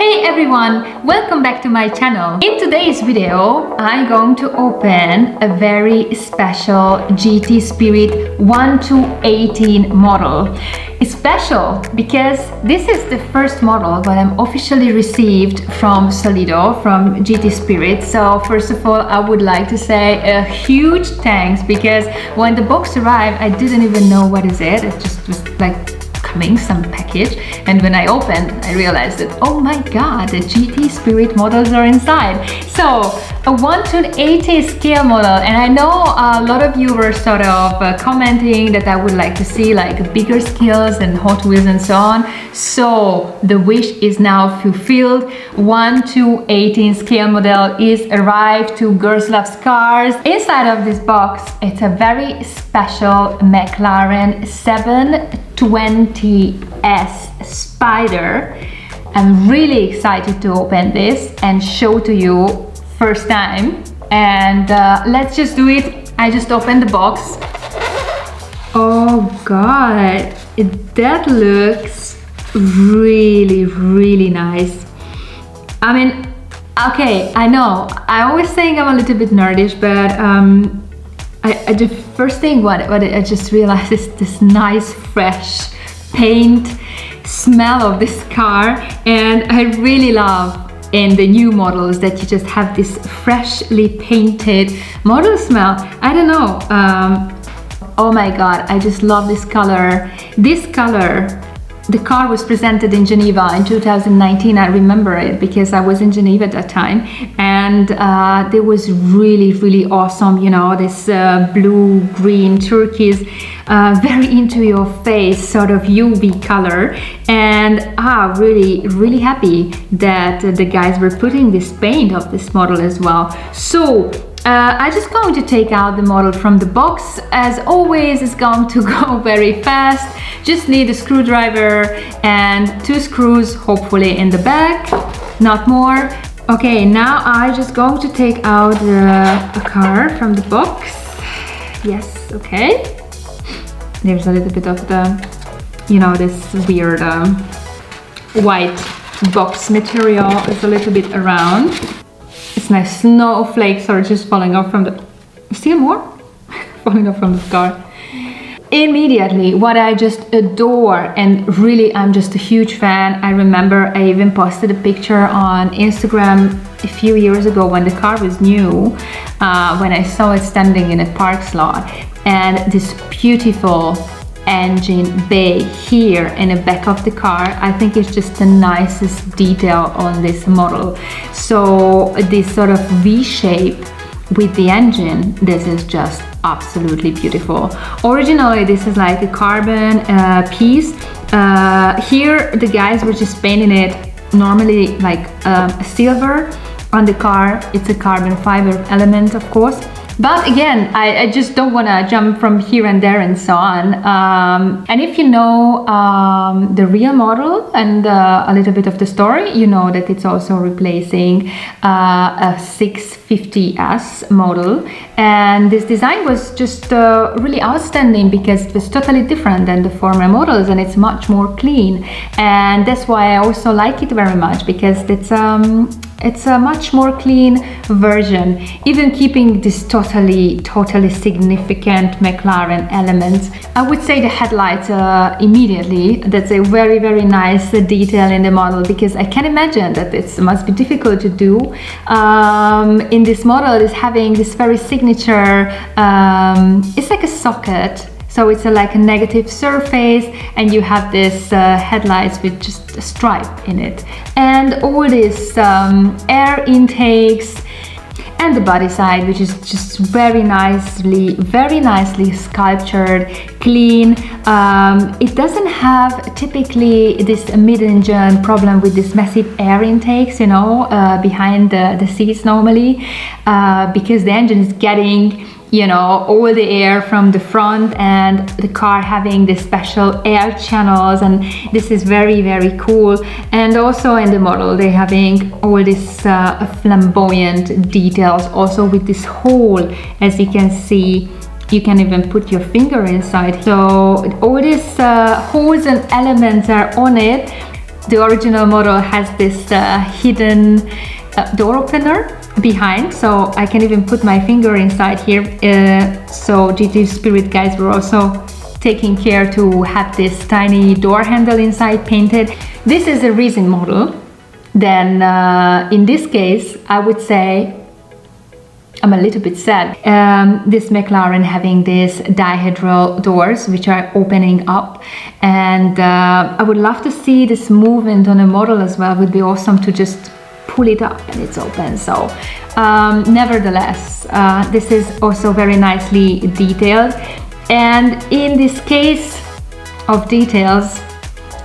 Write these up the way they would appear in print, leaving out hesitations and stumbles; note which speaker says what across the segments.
Speaker 1: Hey everyone, welcome back to my channel. In today's video, I'm going to open a very special GT Spirit 1-18 model. It's special because this is the first model that I'm officially received from Solido, from GT Spirit. So first of all, I would like to say a huge thanks, because when the box arrived, I didn't even know what is it. It just was like some package, and when I opened, I realized that, oh my god, the GT Spirit models are inside. So a 1-80 scale model, and I know a lot of you were sort of commenting that I would like to see like bigger scales and Hot Wheels and so on. So the wish is now fulfilled. 1-18 scale model is arrived to Girls Love Cars. Inside of this box, it's a very special McLaren 720s Spider. I'm really excited to open this and show to you first time, and let's just do it. I just opened the box. Oh god, that looks really nice. I mean, okay, I know I always saying I'm a little bit nerdish, but the first thing what I just realized is this nice fresh paint smell of this car, and I really love in the new models that you just have this freshly painted model smell. I don't know, oh my god, I just love this color. This color, the car was presented in Geneva in 2019. I remember it because I was in Geneva at that time, and it was really awesome, you know, this blue, green, turquoise, very into your face sort of UV color, and really happy that the guys were putting this paint of this model as well. So I'm just going to take out the model from the box. As always, it's going to go very fast. Just need a screwdriver and 2 screws, hopefully in the back, not more. Okay, now I'm just going to take out the car from the box. Yes, okay. There's a little bit of the, you know, this weird white box material is a little bit around. It's nice. Snowflakes are just falling off from the... Still more? Falling off from the car. Immediately, what I just adore, and really I'm just a huge fan. I remember I even posted a picture on Instagram a few years ago when the car was new, when I saw it standing in a park slot, and this beautiful engine bay here in the back of the car. I think it's just the nicest detail on this model. So this sort of V shape with the engine, this is just absolutely beautiful. Originally this is like a carbon piece. Here the guys were just painting it normally like silver. On the car it's a carbon fiber element, of course. But again, I just don't want to jump from here and there and so on. And if you know the real model and a little bit of the story, you know that it's also replacing a 650S model. And this design was just really outstanding because it was totally different than the former models, and it's much more clean. And that's why I also like it very much, because it's a much more clean version, even keeping this totally significant McLaren elements. I would say the headlights immediately, that's a very nice detail in the model, because I can imagine that it must be difficult to do. In this model is having this very signature, it's like a socket. So it's like a negative surface, and you have this headlights with just a stripe in it, and all this air intakes, and the body side, which is just very nicely sculptured, clean. It doesn't have typically this mid-engine problem with this massive air intakes, you know, behind the seats normally, because the engine is getting, you know, all the air from the front, and the car having the special air channels, and this is very cool. And also in the model they're having all this flamboyant details, also with this hole, as you can see. You can even put your finger inside. So all these holes and elements are on it. The original model has this hidden door opener behind, so I can even put my finger inside here. So GT Spirit guys were also taking care to have this tiny door handle inside painted. This is a resin model. Then in this case, I would say I'm a little bit sad. This McLaren having these dihedral doors which are opening up, and I would love to see this movement on a model as well. It would be awesome to just pull it up and it's open. So nevertheless, this is also very nicely detailed, and in this case of details,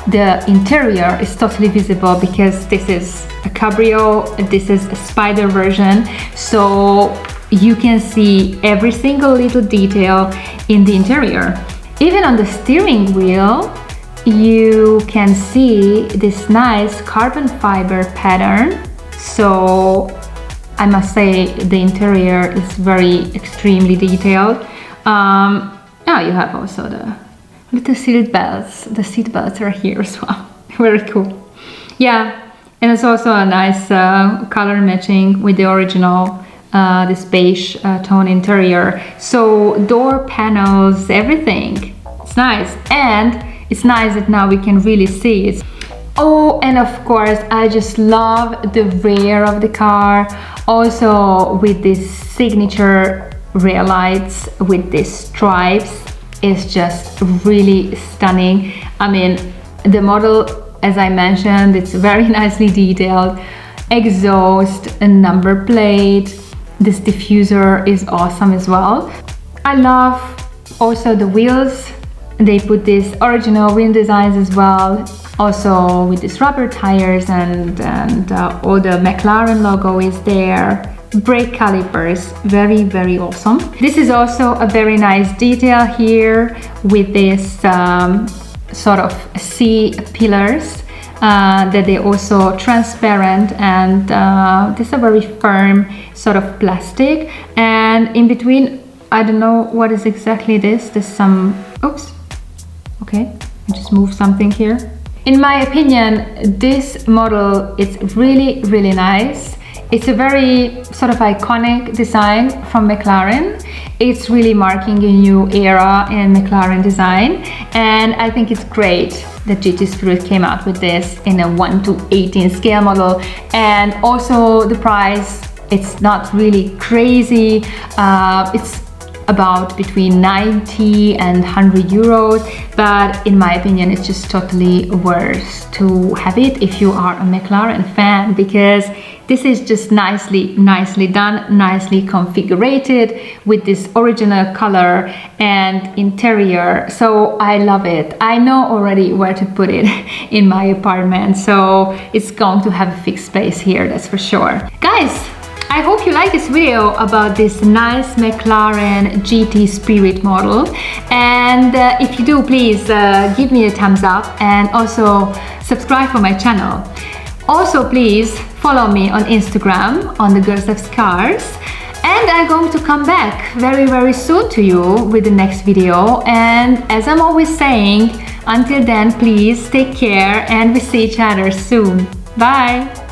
Speaker 1: the interior is totally visible because this is a cabrio, this is a spider version, so you can see every single little detail in the interior. Even on the steering wheel, you can see this nice carbon fiber pattern. So I must say the interior is very extremely detailed. Now you have also the little seat belts. The seat belts are here as well. Very cool. Yeah, and it's also a nice color matching with the original, this beige tone interior. So door panels, everything. It's nice, and it's nice that now we can really see it. Oh, and of course, I just love the rear of the car, also with this signature rear lights with these stripes. Is just really stunning. I mean, the model, as I mentioned, it's very nicely detailed. Exhaust, a number plate. This diffuser is awesome as well. I love also the wheels. They put these original wheel designs as well, also with these rubber tires, and all the McLaren logo is there. Brake calipers, very, very awesome. This is also a very nice detail here with this sort of C pillars that they also transparent, and this is a very firm sort of plastic, and in between, I don't know what is exactly this. There's some, oops, okay, I just moved something here. In my opinion, this model is really, really nice. It's a very sort of iconic design from McLaren. It's really marking a new era in McLaren design, and I think it's great that GT Spirit came out with this in a 1:18 scale model. And also the price, it's not really crazy. It's about between 90 and 100 euros, but in my opinion it's just totally worth to have it if you are a McLaren fan, because this is just nicely done, nicely configured with this original color and interior. So I love it. I know already where to put it in my apartment, so it's going to have a fixed place here, that's for sure. Guys, I hope you like this video about this nice McLaren GT Spirit model, and if you do, please give me a thumbs up and also subscribe for my channel. Also, please follow me on Instagram on the Girls Love Cars, and I'm going to come back very, very soon to you with the next video. And as I'm always saying, until then, please take care and we see each other soon. Bye!